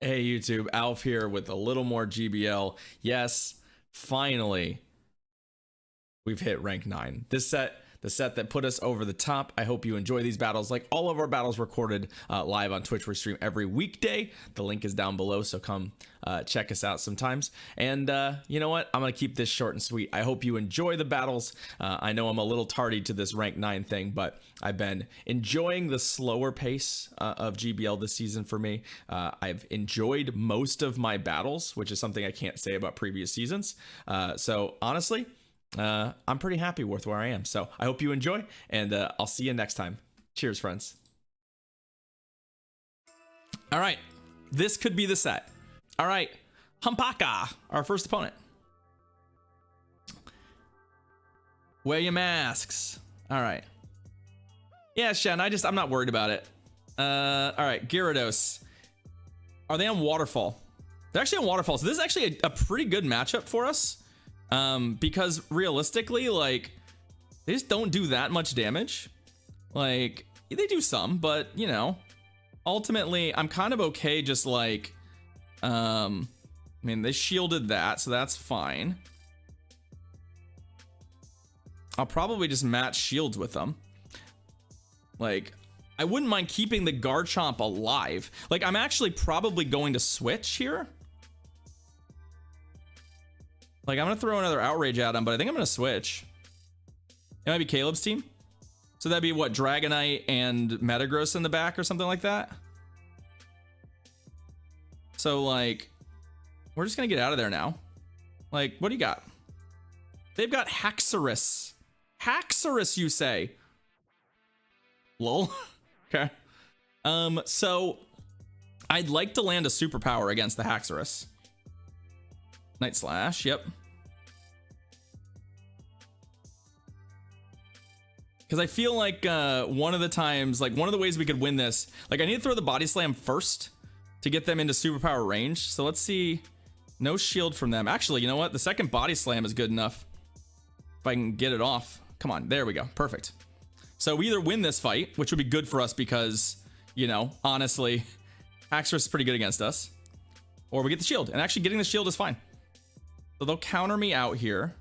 Hey YouTube, Alf here with a little more GBL. Yes, finally, we've hit rank 9. This set, the set that put us over the top. I hope you enjoy these battles. Like all of our battles recorded live on Twitch. We stream every weekday. The link is down below, so come check us out sometimes. And you know what? I'm going to keep this short and sweet. I hope you enjoy the battles. I know I'm a little tardy to this rank 9 thing, but I've been enjoying the slower pace of GBL this season for me. I've enjoyed most of my battles, which is something I can't say about previous seasons. So honestly, I'm pretty happy with where I am. So I hope you enjoy, and I'll see you next time. Cheers, friends. All right, this could be the set. All right, Humpaka, our first opponent. Wear your masks. All right. Yeah, Shen, I'm not worried about it. All right, Gyarados. Are they on Waterfall? They're actually on Waterfall, so this is actually a pretty good matchup for us. Because realistically, like, they just don't do that much damage. Like, they do some, but, you know, ultimately, I'm kind of okay just, like, I mean, they shielded that, so that's fine. I'll probably just match shields with them. Like, I wouldn't mind keeping the Garchomp alive. Like, I'm actually probably going to switch here. Like, I'm going to throw another Outrage at him, but I think I'm going to switch. It might be Caleb's team. So that'd be, what, Dragonite and Metagross in the back or something like that? So, like, we're just going to get out of there now. Like, what do you got? They've got Haxorus. Haxorus, you say? Lol. Okay. So, I'd like to land a superpower against the Haxorus. Night Slash, yep. Because I feel like one of the ways we could win this, like I need to throw the Body Slam first to get them into superpower range. So let's see. No shield from them. Actually, you know what? The second Body Slam is good enough. If I can get it off. Come on, there we go. Perfect. So we either win this fight, which would be good for us because, you know, honestly, Haxorus is pretty good against us. Or we get the shield. And actually getting the shield is fine. So they'll counter me out here.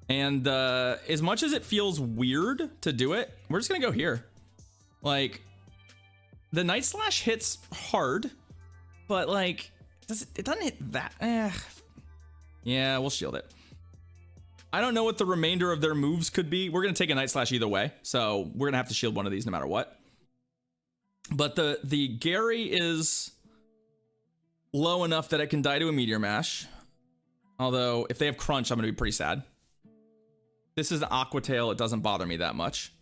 And as much as it feels weird to do it, we're just going to go here. Like, the Night Slash hits hard, but like, it doesn't hit that. Yeah, we'll shield it. I don't know what the remainder of their moves could be. We're going to take a Night Slash either way. So we're going to have to shield one of these no matter what. But the Gary is low enough that it can die to a Meteor Mash. Although, if they have Crunch, I'm going to be pretty sad. This is an Aqua Tail. It doesn't bother me that much.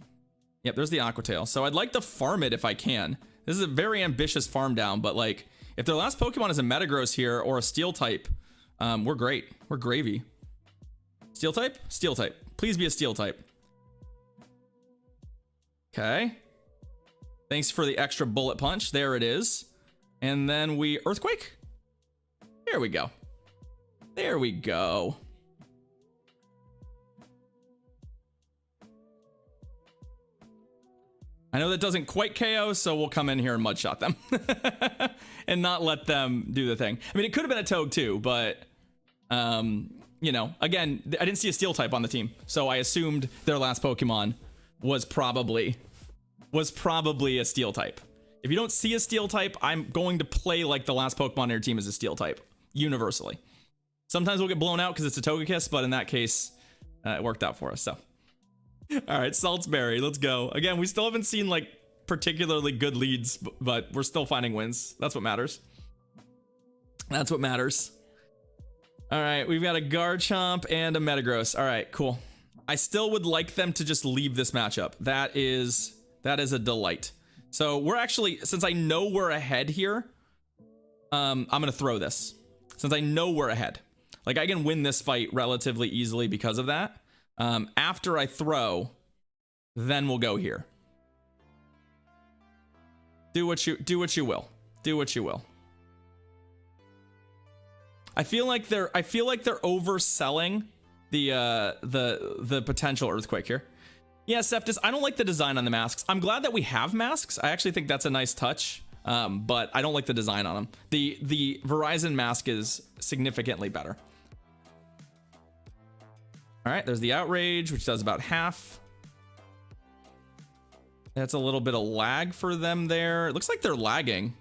Yep, there's the Aqua Tail. So I'd like to farm it if I can. This is a very ambitious farm down, but like, if their last Pokemon is a Metagross here or a Steel type, we're great. We're gravy. Steel type? Steel type. Please be a Steel type. Okay. Thanks for the extra bullet punch. There it is. And then we Earthquake. There we go. There we go. I know that doesn't quite KO, so we'll come in here and Mudshot them. And not let them do the thing. I mean, it could have been a Toad too, but, you know, again, I didn't see a Steel type on the team, so I assumed their last Pokemon was probably a Steel type. If you don't see a Steel type, I'm going to play like the last Pokemon on your team is a Steel type, universally. Sometimes we'll get blown out because it's a Togekiss, but in that case, it worked out for us, so. All right, Saltsberry, let's go. Again, we still haven't seen, like, particularly good leads, but we're still finding wins. That's what matters. That's what matters. All right, we've got a Garchomp and a Metagross. All right, cool. I still would like them to just leave this matchup. That is a delight. So we're actually, since I know we're ahead here, I'm going to throw this. Since I know we're ahead. Like, I can win this fight relatively easily because of that. After I throw, then we'll go here. Do what you will. Do what you will. I feel like they're overselling the potential Earthquake here. Yeah, Septis, I don't like the design on the masks. I'm glad that we have masks. I actually think that's a nice touch. but I don't like the design on them. The Verizon mask is significantly better. All right, there's the Outrage, which does about half. That's a little bit of lag for them there. It looks like they're lagging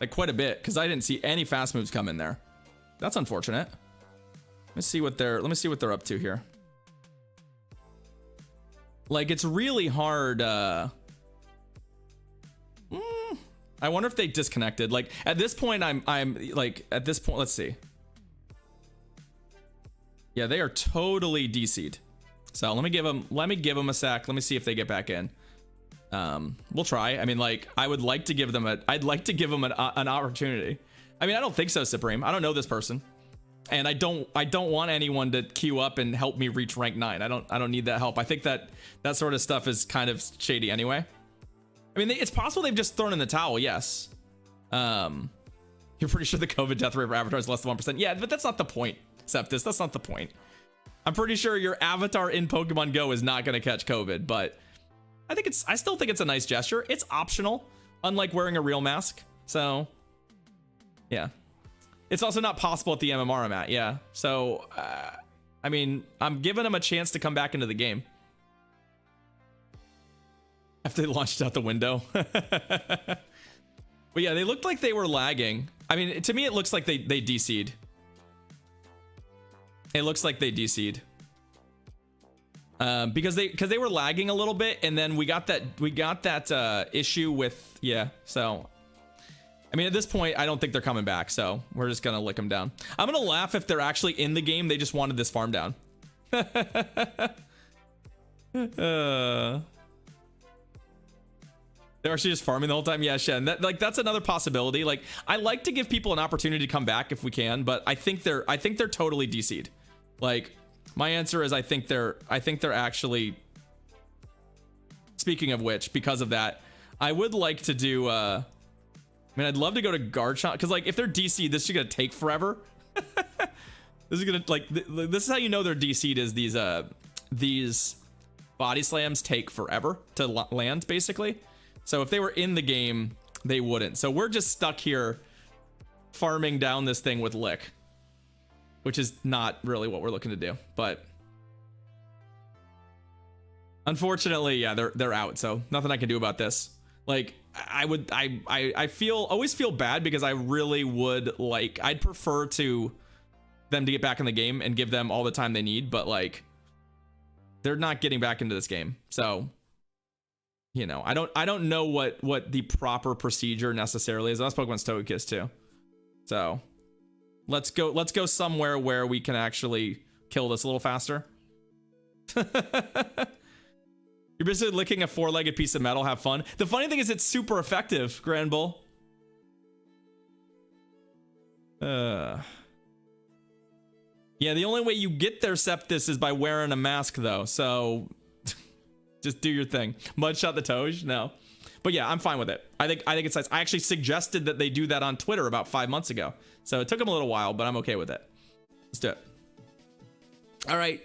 like quite a bit because I didn't see any fast moves come in there. That's unfortunate. Let me see what they're up to here. Like, it's really hard. I wonder if they disconnected. Like, at this point, at this point, let's see. Yeah, they are totally DC'd. So let me give them a sec. Let me see if they get back in. We'll try. I mean, like, I'd like to give them an opportunity. I mean, I don't think so, Supreme. I don't know this person. And I don't want anyone to queue up and help me reach rank 9. I don't need that help. I think that sort of stuff is kind of shady anyway. I mean, it's possible they've just thrown in the towel. Yes. You're pretty sure the COVID death rate for Avatar is less than 1%. Yeah, but that's not the point, Septus. That's not the point. I'm pretty sure your avatar in Pokemon Go is not going to catch COVID, but I still think it's a nice gesture. It's optional, unlike wearing a real mask. So, yeah. It's also not possible at the MMR I'm at, yeah. So, I mean, I'm giving them a chance to come back into the game. After they launched out the window. But yeah, they looked like they were lagging. I mean, to me, it looks like they DC'd. It looks like they DC'd. Because they were lagging a little bit, and then we got that issue with, yeah, so... I mean, at this point, I don't think they're coming back, so we're just gonna lick them down. I'm gonna laugh if they're actually in the game. They just wanted this farm down. They're actually just farming the whole time. Yeah, Shen. That's another possibility. Like, I like to give people an opportunity to come back if we can, but I think they're totally DC'd. Like, my answer is I think they're actually. Speaking of which, because of that, I would like to do. I mean, I'd love to go to Garchomp, because, like, if they're DC, this is gonna take forever. This is gonna, like, this is how you know they're DC'd, is these body slams take forever to land, basically. So if they were in the game, they wouldn't. So we're just stuck here farming down this thing with Lick, which is not really what we're looking to do. But unfortunately, yeah, they're out. So nothing I can do about this. Like, I always feel bad because I really would like, I'd prefer to them to get back in the game and give them all the time they need, but like, they're not getting back into this game. So, you know, I don't know what the proper procedure necessarily is. That's Pokemon's Togekiss too. So let's go somewhere where we can actually kill this a little faster. You're basically licking a four-legged piece of metal. Have fun. The funny thing is it's super effective, Grand Bull. Yeah, the only way you get there, Septus, is by wearing a mask, though. So just do your thing. Mudshot the Toge? No. But yeah, I'm fine with it. I think it's nice. I actually suggested that they do that on Twitter about 5 months ago. So it took them a little while, but I'm okay with it. Let's do it. All right.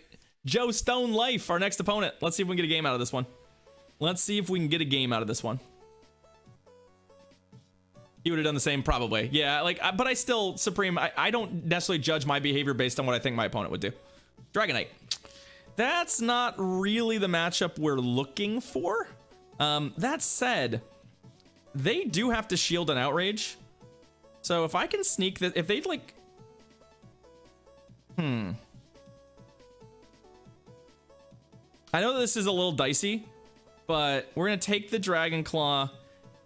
Joe Stone Life, our next opponent. Let's see if we can get a game out of this one. He would have done the same, probably. Yeah, like, but I still, Supreme, I don't necessarily judge my behavior based on what I think my opponent would do. Dragonite. That's not really the matchup we're looking for. That said, they do have to shield an Outrage. So if I can sneak this, if they'd like... I know this is a little dicey, but we're going to take the Dragon Claw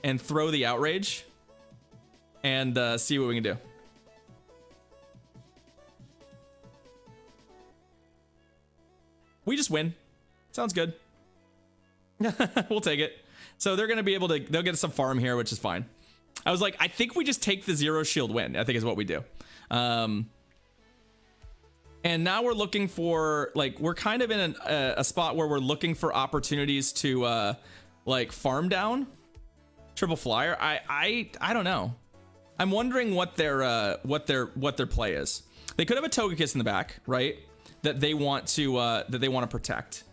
and throw the Outrage and see what we can do. We just win. Sounds good. We'll take it. So they're going to be able to, they'll get some farm here, which is fine. I was like, I think we just take the zero shield win, I think is what we do. And now we're looking for, like, we're kind of in a spot where we're looking for opportunities to, like, farm down Triple Flyer. I don't know. I'm wondering what their play is. They could have a Togekiss in the back, right? That they want to protect.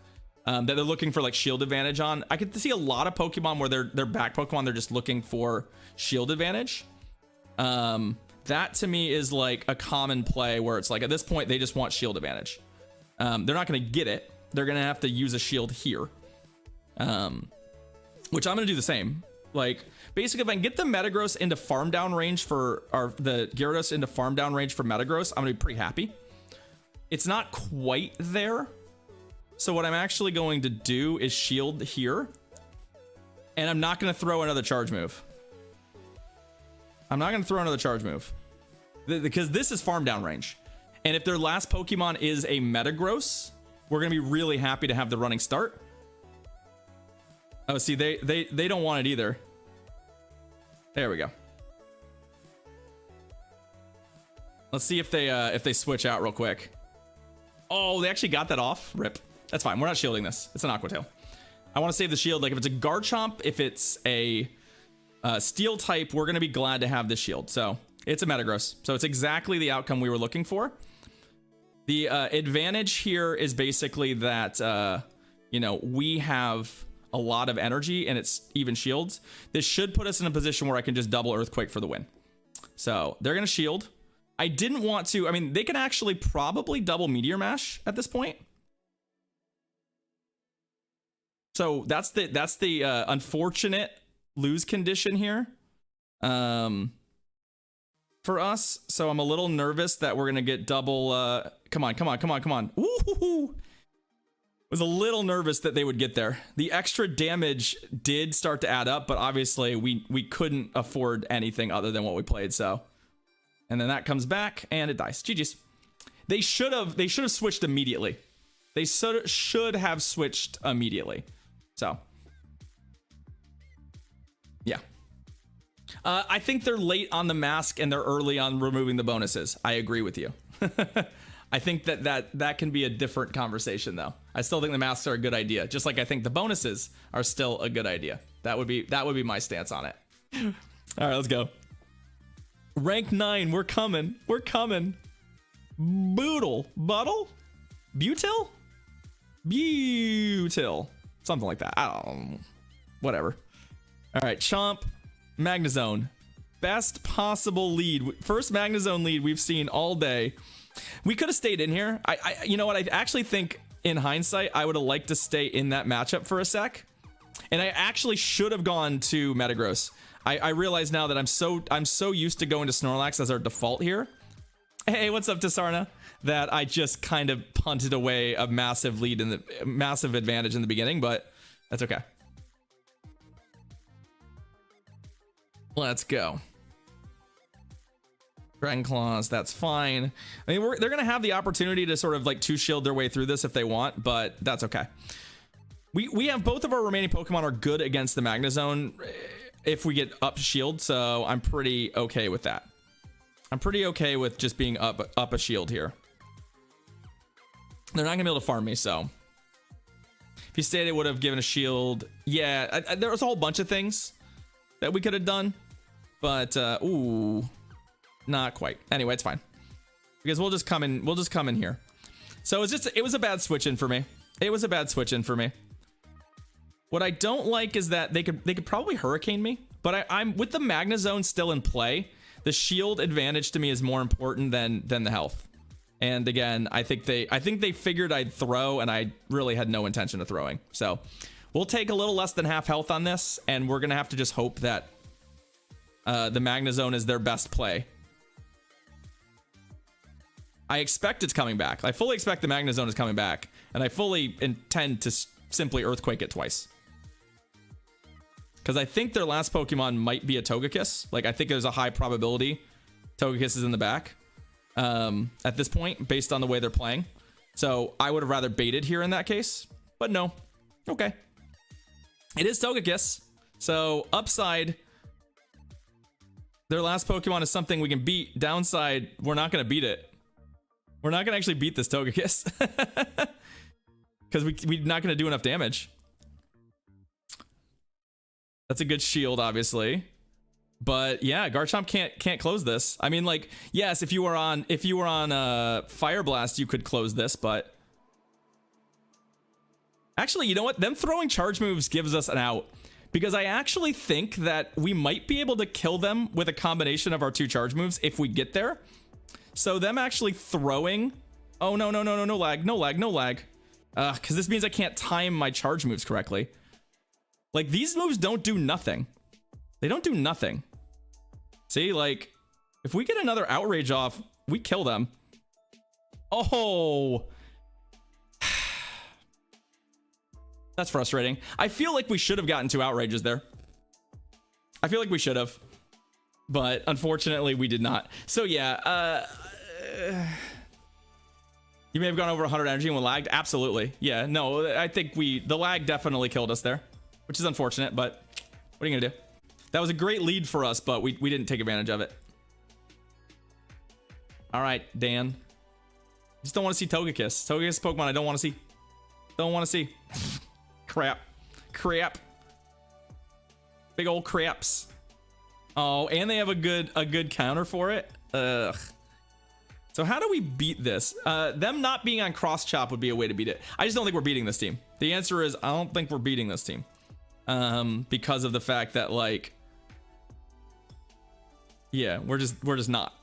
that they're looking for like shield advantage on. I could see a lot of Pokemon where they're back Pokemon, they're just looking for shield advantage. That to me is like a common play where it's like at this point they just want shield advantage. They're not going to get it. They're going to have to use a shield here. Which I'm going to do the same. Like basically if I can get the Metagross into farm down range for, or the Gyarados into farm down range for Metagross, I'm going to be pretty happy. It's not quite there. So what I'm actually going to do is shield here. And I'm not going to throw another charge move. I'm not going to throw another charge move. Because this is farm down range. And if their last Pokemon is a Metagross, we're going to be really happy to have the running start. Oh, see, they don't want it either. There we go. Let's see if they switch out real quick. Oh, they actually got that off. Rip. That's fine. We're not shielding this. It's an Aqua Tail. I want to save the shield. Like if it's a Garchomp, if it's a Steel type, we're going to be glad to have this shield. So it's a Metagross. So it's exactly the outcome we were looking for. The advantage here is basically that, you know, we have a lot of energy and it's even shields. This should put us in a position where I can just double Earthquake for the win. So they're going to shield. I didn't want to, I mean, they can actually probably double Meteor Mash at this point. So that's the unfortunate lose condition here for us. So I'm a little nervous that we're going to get double, come on. Ooh. Was a little nervous that they would get there. The extra damage did start to add up, but obviously we couldn't afford anything other than what we played. So, and then that comes back and it dies. GG's. They should have switched immediately. They should have switched immediately. So, yeah. I think they're late on the mask and they're early on removing the bonuses. I agree with you. I think that can be a different conversation though. I still think the masks are a good idea, just like I think the bonuses are still a good idea. That would be my stance on it. All right, let's go. Rank 9, we're coming. Buttle, Butil, something like that. I don't know. Whatever. All right, Chomp, Magnazone, best possible lead. First Magnazone lead we've seen all day. We could have stayed in here. You know what? I actually think in hindsight, I would have liked to stay in that matchup for a sec. And I actually should have gone to Metagross. I realize now that I'm so used to going to Snorlax as our default here. Hey, what's up, Tasarna? That I just kind of punted away a massive lead in the massive advantage in the beginning, but that's okay. Let's go. Dragon Claws, that's fine. I mean, they're gonna have the opportunity to sort of like two shield their way through this if they want, but that's okay. We have both of our remaining Pokemon are good against the Magnazone if we get up shield, so I'm pretty okay with that. I'm pretty okay with just being up a shield here. They're not gonna be able to farm me, so if he stayed, it would have given a shield. Yeah, there was a whole bunch of things that we could have done, but ooh. Not quite. Anyway, it's fine because we'll just come in here. So it was a bad switch in for me. What I don't like is that they could probably Hurricane me, but I'm with the Magnazone still in play. The shield advantage to me is more important than the health. And again, I think they figured I'd throw, and I really had no intention of throwing. So we'll take a little less than half health on this, and we're gonna have to just hope that the Magnazone is their best play. I expect it's coming back. I fully expect the Magnazone is coming back, and I fully intend to simply Earthquake it twice. Because I think their last Pokemon might be a Togekiss. Like, I think there's a high probability Togekiss is in the back at this point, based on the way they're playing. So I would have rather baited here in that case, but no. Okay. It is Togekiss. So upside, their last Pokemon is something we can beat. Downside, we're not going to beat it. We're not going to actually beat this Togekiss. Because we're not going to do enough damage. That's a good shield, obviously. But yeah, Garchomp can't close this. I mean, like, yes, if you were on Fire Blast, you could close this, but Actually, you know what? Them throwing charge moves gives us an out. Because I actually think that we might be able to kill them with a combination of our 2 charge moves if we get there. So them actually throwing... Oh, no lag. Because this means I can't time my charge moves correctly. Like, these moves don't do nothing. They don't do nothing. See, like, if we get another outrage off, we kill them. Oh... That's frustrating. I feel like we should have gotten 2 outrages there. I feel like we should have. But unfortunately, we did not. So yeah, you may have gone over 100 energy and we lagged. Absolutely. Yeah, no, I think the lag definitely killed us there, which is unfortunate, but what are you gonna do? That was a great lead for us, but we didn't take advantage of it. All right, Dan. I just don't want to see Togekiss. Togekiss Pokemon I don't want to see. Don't want to see. Crap. Big old craps. Oh, and they have a good counter for it. Ugh. So how do we beat this? Them not being on cross chop would be a way to beat it. I just don't think we're beating this team. The answer is I don't think we're beating this team. Because of the fact that, like, yeah, we're just not.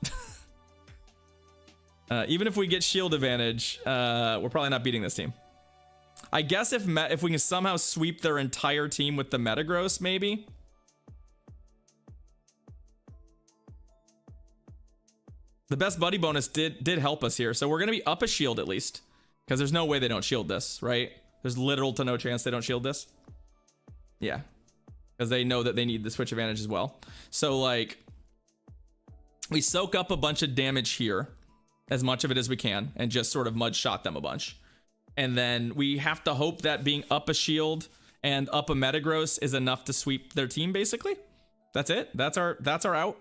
Even if we get shield advantage, we're probably not beating this team. I guess if we can somehow sweep their entire team with the Metagross, maybe. The best buddy bonus did help us here, so we're gonna be up a shield at least, because there's no way they don't shield this, right? There's literal to no chance they don't shield this. Yeah, because they know that they need the switch advantage as well. So like, we soak up a bunch of damage here, as much of it as we can, and just sort of mud shot them a bunch. And then we have to hope that being up a shield and up a Metagross is enough to sweep their team, basically. That's it. That's our out.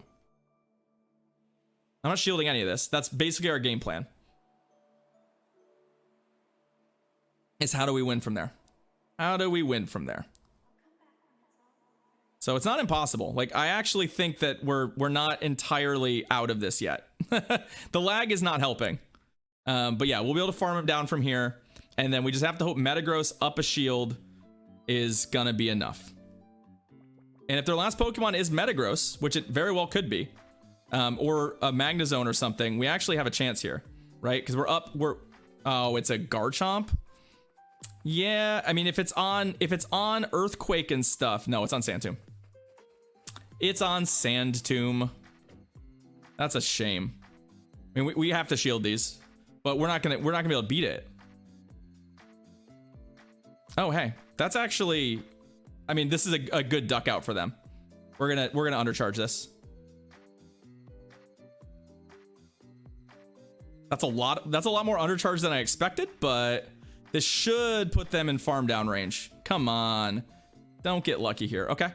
I'm not shielding any of this. That's basically our game plan. Is how do we win from there? How do we win from there? So it's not impossible. Like, I actually think that we're not entirely out of this yet. The lag is not helping. But yeah, we'll be able to farm him down from here. And then we just have to hope Metagross up a shield is gonna be enough. And if their last Pokemon is Metagross, which it very well could be, or a Magnazone or something, we actually have a chance here, right? Because oh, it's a Garchomp. Yeah, I mean, if it's on Earthquake and stuff, no, it's on Sand Tomb. It's on Sand Tomb. That's a shame. I mean, we have to shield these, but we're not gonna be able to beat it. Oh, hey, that's actually, I mean, this is a good duck out for them. We're gonna undercharge this. That's a lot more undercharge than I expected, but this should put them in farm down range. Come on, don't get lucky here. Okay.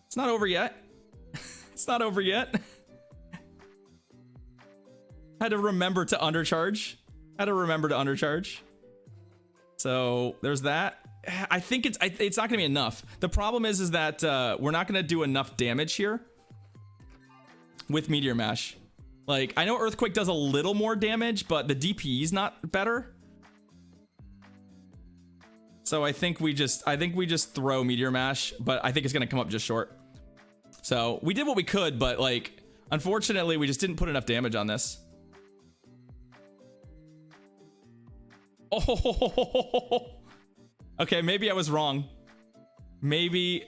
It's not over yet. It's not over yet. Had to remember to undercharge. So there's that. I think it's not gonna be enough. The problem is that we're not gonna do enough damage here with Meteor Mash. Like, I know Earthquake does a little more damage, but the DPE is not better. So I think we just throw Meteor Mash, but I think it's gonna come up just short. So we did what we could, but like, unfortunately, we just didn't put enough damage on this. Oh, okay, maybe I was wrong. Maybe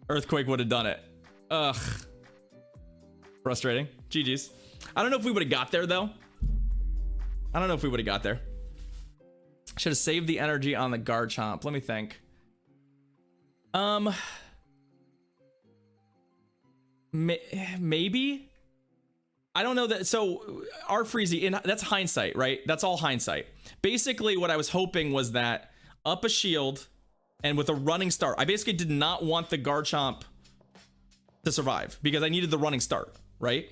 Earthquake would have done it. Ugh. Frustrating. GG's. I don't know if we would have got there, though. Should have saved the energy on the Garchomp. Let me think. Maybe? I don't know that. So our Freezy, that's hindsight, right? That's all hindsight. Basically, what I was hoping was that up a shield and with a running start, I basically did not want the Garchomp to survive because I needed the running start, right?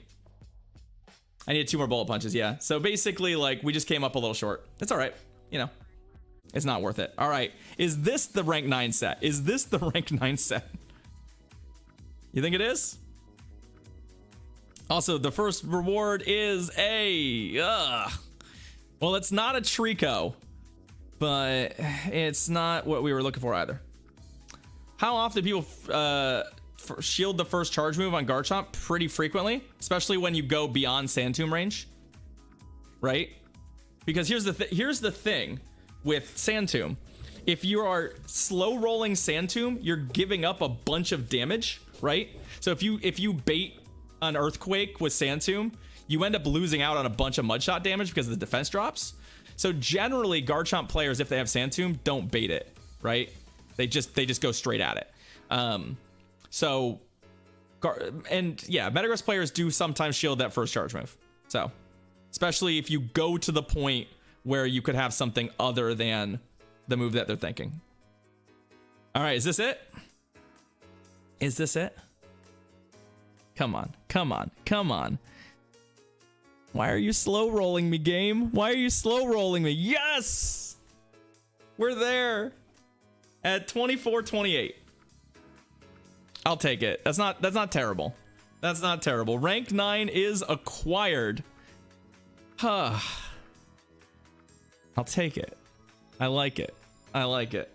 I needed 2 more bullet punches, yeah. So basically, like, we just came up a little short. It's all right, you know. It's not worth it. All right, is this the rank 9 set? You think it is? Also, the first reward is well, it's not a Trico, but it's not what we were looking for either. How often do people shield the first charge move on Garchomp? Pretty frequently, especially when you go beyond Sand Tomb range, right? Because here's the thing with Sand Tomb. If you are slow rolling Sand Tomb, you're giving up a bunch of damage, right? So if you bait an Earthquake with Sand Tomb, you end up losing out on a bunch of Mudshot damage because the defense drops. So generally, Garchomp players, if they have Sand Tomb, don't bait it, right? They just go straight at it. And yeah, Metagross players do sometimes shield that first charge move. So especially if you go to the point where you could have something other than the move that they're thinking. All right, is this it? Is this it? Come on, come on, come on. Why are you slow rolling me, game? Why are you slow rolling me? Yes! We're there at 24-28. I'll take it. That's not terrible. That's not terrible. Rank 9 is acquired. I'll take it. I like it. I like it.